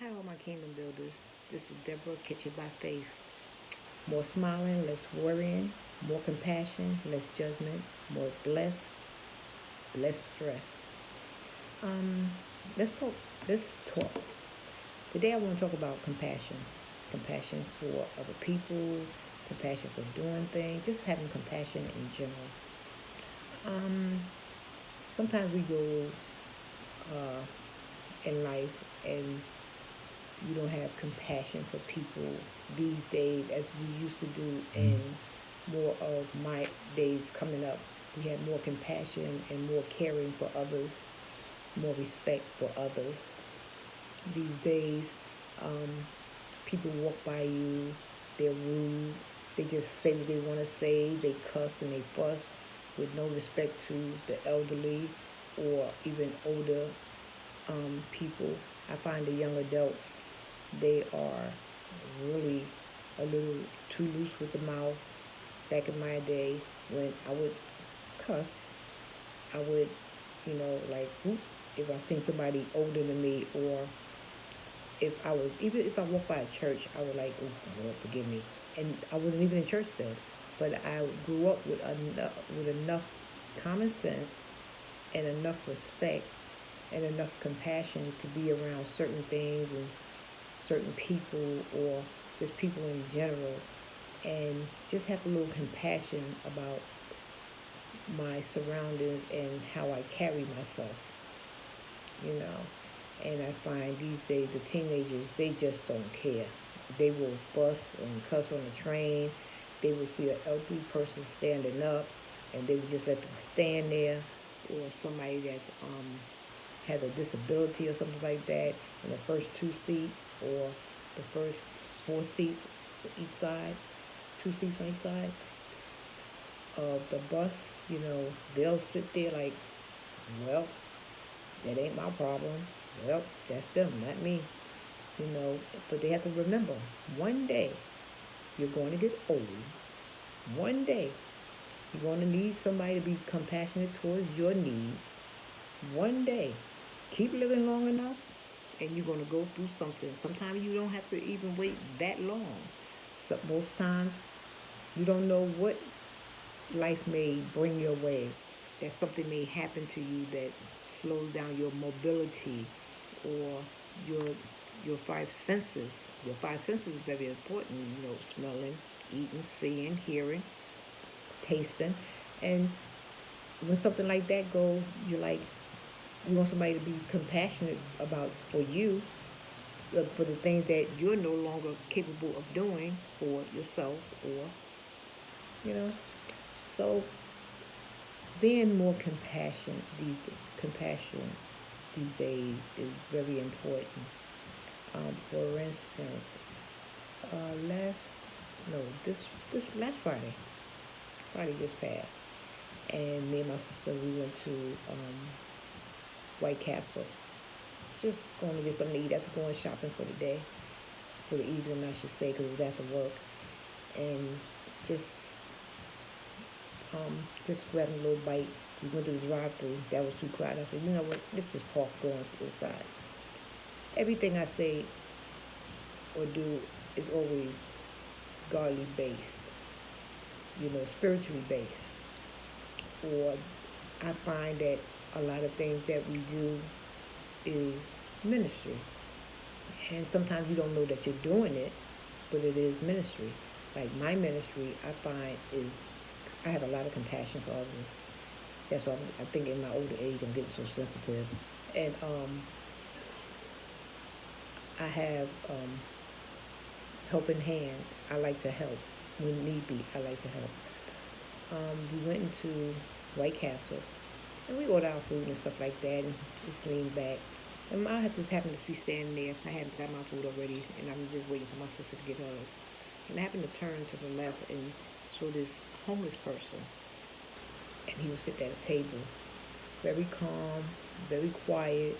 Hi, all my kingdom builders. This is Deborah Kitchen by Faith. More smiling, less worrying, more compassion, less judgment, more blessed, less stress. Um, let's talk. Let's talk. Today, I want to talk about compassion. Compassion for other people, compassion for doing things, just having compassion in general. Um, Sometimes we go in life and you don't have compassion for people these days as we used to do in more of my days coming up. We had more compassion and more caring for others, more respect for others. These days, um, people walk by you, they're rude, they just say what they want to say, they cuss and they fuss with no respect to the elderly or even older people. I find the young adults, they are really a little too loose with the mouth. Back in my day, when I would cuss, I would, like, whoop, if I seen somebody older than me, or even if I walked by a church, I would like, oh, Lord, forgive me. And I wasn't even in church then. But I grew up with enough common sense and enough respect and enough compassion to be around certain things and certain people or just people in general, and just have a little compassion about my surroundings and how I carry myself, you know. And I find these days the teenagers, they just don't care. They will fuss and cuss on the train. They will see an elderly person standing up and they will just let them stand there, or somebody that's had a disability or something like that in the first two seats, or the first four seats each side, two seats on each side of the bus. They'll sit there like, well, that ain't my problem. Well, that's them, not me. But they have to remember, one day you're going to get old. One day you're going to need somebody to be compassionate towards your needs. One day, keep living long enough, and you're going to go through something. Sometimes you don't have to even wait that long. So most times you don't know what life may bring your way. That something may happen to you that slows down your mobility, or your your five senses. Your five senses is very important. Smelling, eating, seeing, hearing, tasting, and when something like that goes, you want somebody to be compassionate about for you, for the things that you're no longer capable of doing for yourself, or you know. So being more compassion these days is very important. For instance, last no this last Friday just passed, and me and my sister, we went to White Castle, just going to get something to eat after going shopping for the day, for the evening, I should say, because it was after work, and just just grabbing a little bite. We went to the drive-through. That was too crowded. I said, you know what? Let's just park, go inside. Everything I say or do is always godly based, spiritually based. Or I find that a lot of things that we do is ministry. And sometimes you don't know that you're doing it, but it is ministry. Like my ministry, I find is I have a lot of compassion for others. That's why I think in my older age I'm getting so sensitive. And I have helping hands. I like to help when need be. I like to help. We went into White Castle and we ordered our food and stuff like that, and just leaned back. And I just happened to be standing there. I hadn't got my food already, and I'm just waiting for my sister to get hers. And I happened to turn to the left and saw this homeless person, and he was sitting at a table, very calm, very quiet,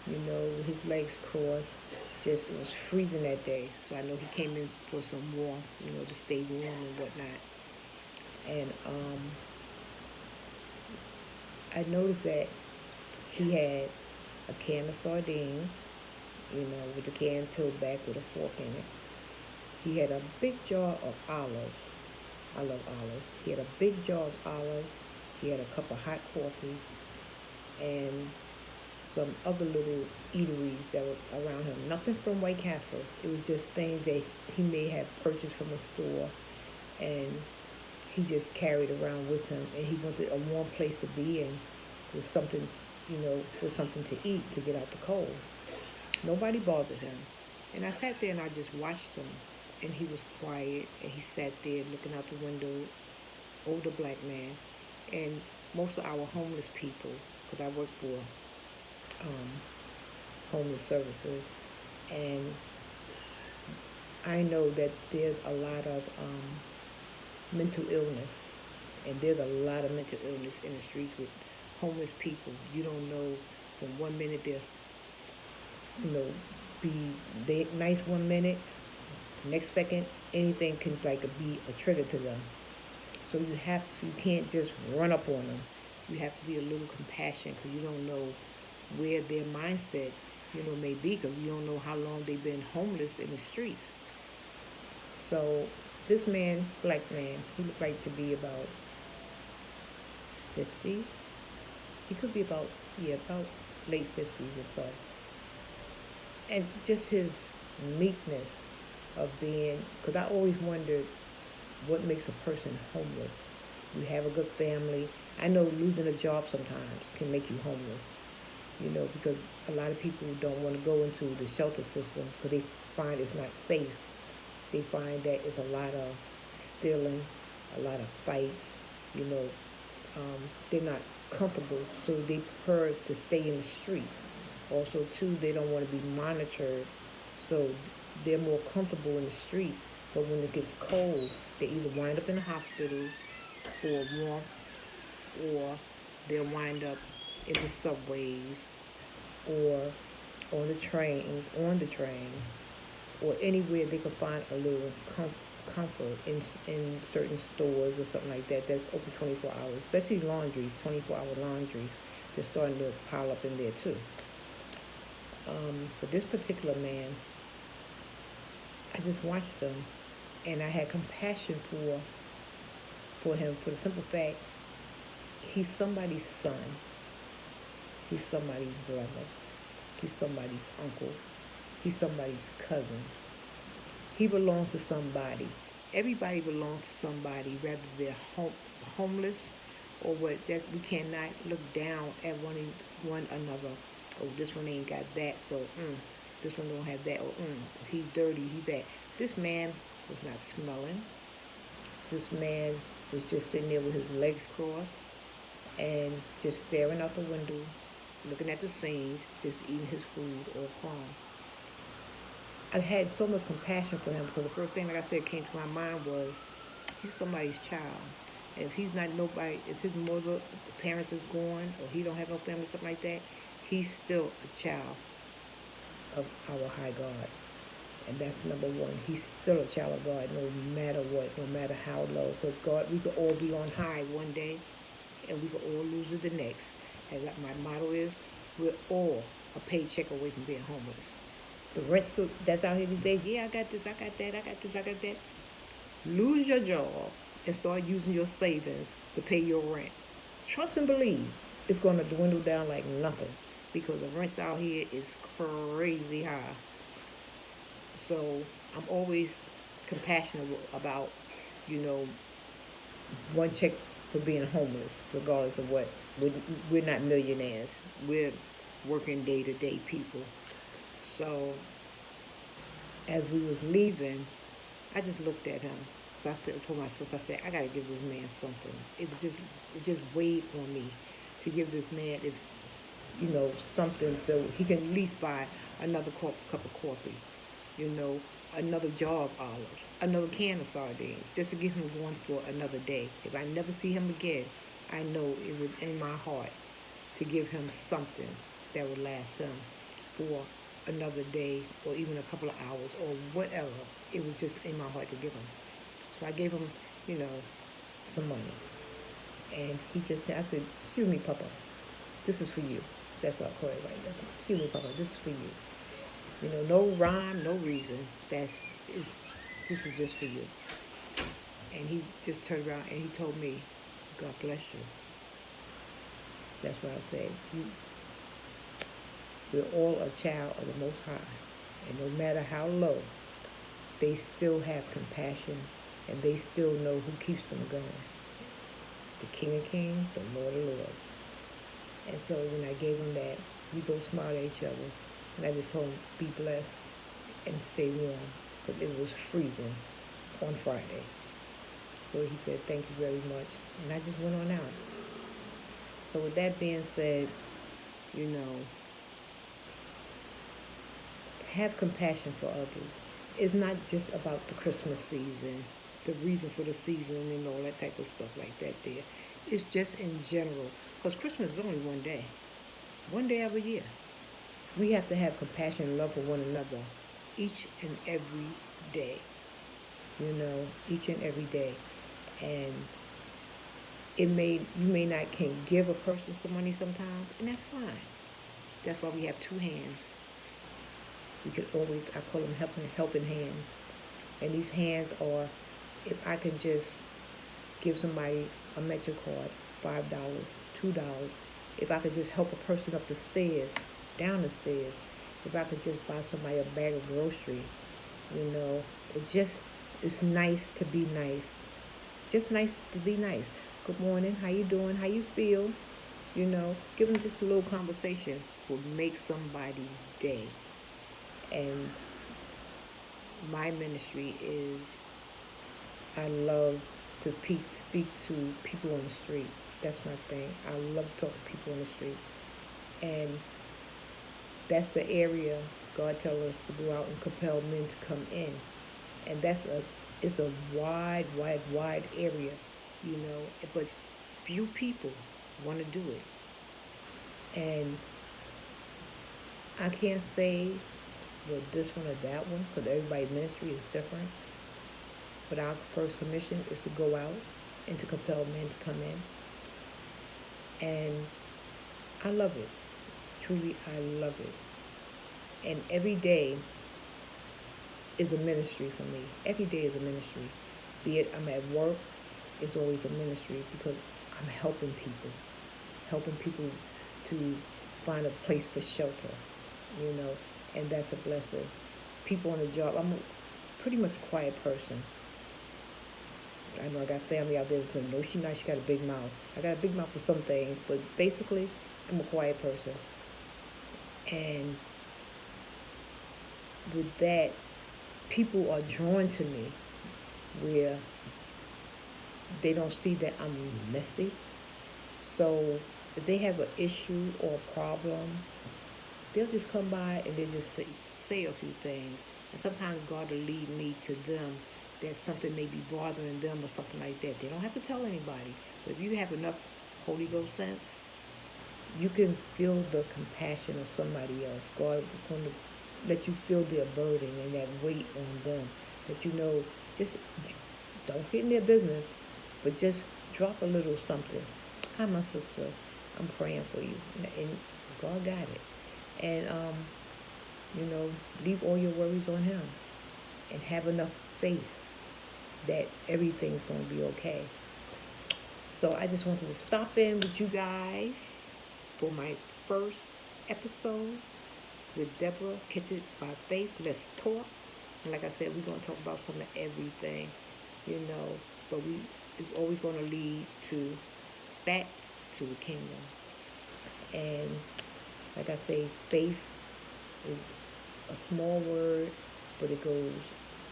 with his legs crossed. Just, it was freezing that day, so I know he came in for some warmth, to stay warm and whatnot. And I noticed that he had a can of sardines, with the can peeled back with a fork in it. He had a big jar of olives. I love olives. He had a big jar of olives. He had a cup of hot coffee and some other little eateries that were around him. Nothing from White Castle. It was just things that he may have purchased from a store and he just carried around with him. And he wanted a warm place to be in with something, with something to eat to get out the cold. Nobody bothered him. And I sat there and I just watched him. And he was quiet and he sat there looking out the window, older black man. And most of our homeless people, because I work for homeless services, and I know that there's a lot of mental illness, and there's a lot of mental illness in the streets with homeless people. You don't know, from 1 minute there's, be nice 1 minute, next second anything can be a trigger to them. So you can't just run up on them. You have to be a little compassionate because you don't know where their mindset, may be, because you don't know how long they've been homeless in the streets. So this man, black man, he looked like to be about 50. He could be about late 50s or so. And just his meekness of being, because I always wondered what makes a person homeless. You have a good family. I know losing a job sometimes can make you homeless, because a lot of people don't want to go into the shelter system because they find it's not safe. They find that it's a lot of stealing, a lot of fights, they're not comfortable, so they prefer to stay in the street. Also, too, they don't want to be monitored, so they're more comfortable in the streets. But when it gets cold, they either wind up in the hospitals for warmth, or they'll wind up in the subways, or on the trains, or anywhere they can find a little comfort in certain stores or something like that that's open 24 hours, especially laundries, 24-hour laundries. They're starting to pile up in there too. But this particular man, I just watched him, and I had compassion for him, for the simple fact he's somebody's son, he's somebody's brother, he's somebody's uncle, he's somebody's cousin. He belongs to somebody. Everybody belongs to somebody, whether they're homeless or what. That we cannot look down at one another. Oh, this one ain't got that, so this one don't have that. Or he's dirty, he that. This man was not smelling. This man was just sitting there with his legs crossed and just staring out the window, looking at the scenes, just eating his food all calm. I had so much compassion for him because the first thing, like I said, came to my mind was he's somebody's child. And if he's not nobody, if his mother, the parents is gone, or he don't have no family, something like that, he's still a child of our high God. And that's number one. He's still a child of God no matter what, no matter how low. Because God, we could all be on high one day and we could all lose it the next. And my motto is, we're all a paycheck away from being homeless. The rest that's out here these days, yeah, I got this, I got that, I got this, I got that. Lose your job and start using your savings to pay your rent. Trust and believe it's going to dwindle down like nothing, because the rents out here is crazy high. So I'm always compassionate about, one check for being homeless, regardless of what. We're not millionaires. We're working day-to-day people. So as we was leaving, I just looked at him. So I said for my sister, I said, I gotta give this man something. It just weighed on me to give this man, something so he can at least buy another cup of coffee, another jar of olives, another can of sardines, just to give him one for another day. If I never see him again, I know it was in my heart to give him something that would last him for another day or even a couple of hours or whatever. It was just in my heart to give him. So I gave him, some money. And he just said, I said, excuse me, Papa, this is for you. That's what I call it right now. Excuse me, Papa, this is for you. No rhyme, no reason. Is this is just for you. And he just turned around and he told me, God bless you. That's what I said. We're all a child of the Most High. And no matter how low, they still have compassion and they still know who keeps them going. The King of Kings, the Lord of Lords. And so when I gave him that, we both smiled at each other. And I just told him, be blessed and stay warm. Because it was freezing on Friday. So he said, thank you very much. And I just went on out. So with that being said, have compassion for others. It's not just about the Christmas season, the reason for the season and all that type of stuff like that there. It's just in general. Because Christmas is only one day every year. We have to have compassion and love for one another each and every day. Each and every day. And you may not can give a person some money sometimes, and that's fine. That's why we have two hands. We could always, I call them helping hands. And these hands are, if I can just give somebody a Metro card, $5, $2, if I could just help a person up the stairs, down the stairs, if I could just buy somebody a bag of grocery, it's nice to be nice. Just nice to be nice. Good morning, how you doing, how you feel? Give them just a little conversation will make somebody's day. And my ministry is, I love to speak to people on the street. That's my thing. I love to talk to people on the street. And that's the area God tells us to go out and compel men to come in. And it's a wide area, but few people want to do it. And I can't say, well, this one or that one, because everybody's ministry is different. But our first commission is to go out and to compel men to come in. And I love it. Truly, I love it. And every day is a ministry for me. Every day is a ministry. Be it I'm at work, it's always a ministry because I'm helping people to find a place for shelter, and that's a blessing. People on the job, I'm pretty much a quiet person. I know I got family out there that's going to know she's nice, she got a big mouth. I got a big mouth for some things, but basically, I'm a quiet person. And with that, people are drawn to me where they don't see that I'm messy. So if they have an issue or a problem, they'll just come by and they just say a few things. And sometimes God will lead me to them that something may be bothering them or something like that. They don't have to tell anybody. But if you have enough Holy Ghost sense, you can feel the compassion of somebody else. God is going to let you feel their burden and that weight on them. That just don't get in their business, but just drop a little something. Hi, my sister. I'm praying for you. And God got it. And, leave all your worries on him. And have enough faith that everything's going to be okay. So I just wanted to stop in with you guys for my first episode with Deborah, Catch It by Faith. Let's talk. And like I said, we're going to talk about some of everything, but it's always going to lead back to the kingdom. And like I say, faith is a small word, but it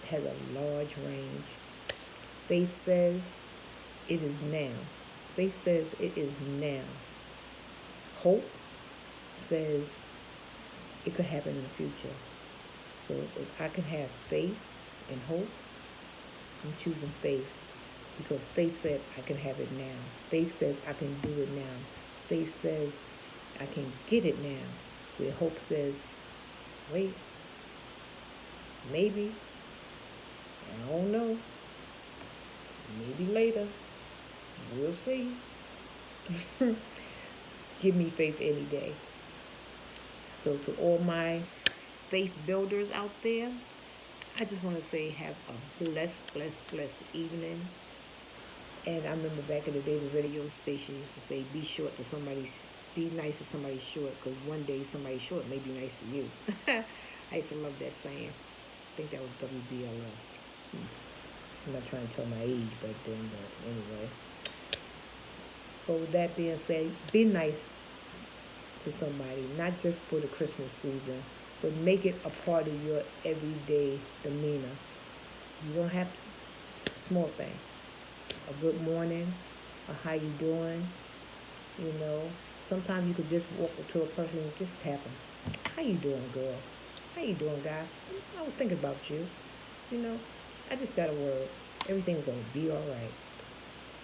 has a large range. Faith says it is now. Faith says it is now. Hope says it could happen in the future. So if I can have faith and hope, I'm choosing faith. Because faith said I can have it now. Faith says I can do it now. Faith says I can get it now. Where hope says, wait, maybe, I don't know, maybe later, we'll see. Give me faith any day. So to all my faith builders out there, I just want to say have a blessed evening. And I remember back in the days, the radio station used to say, be nice to somebody short, because one day somebody short may be nice to you. I used to love that saying. I think that was WBLS. I'm not trying to tell my age back then, but anyway. But with that being said, be nice to somebody, not just for the Christmas season, but make it a part of your everyday demeanor. You don't have to, small thing. A good morning, a how you doing, you know. Sometimes you could just walk up to a person and just tap them. How you doing, girl? How you doing, guy? I was thinking about you. You know, I just got a word. Everything's going to be all right.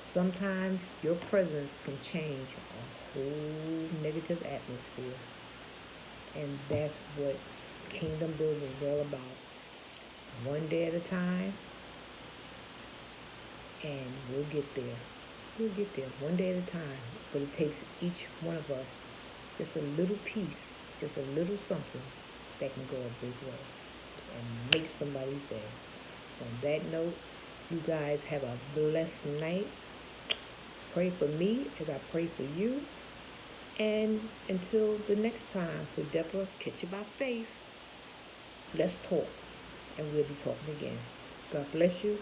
Sometimes your presence can change a whole negative atmosphere. And that's what kingdom building is all about. One day at a time, and we'll get there. We'll get there one day at a time. But it takes each one of us just a little piece, just a little something that can go a big way and make somebody's day. On that note, you guys have a blessed night. Pray for me as I pray for you. And until the next time, with Deborah, Catch You by Faith, let's talk. And we'll be talking again. God bless you.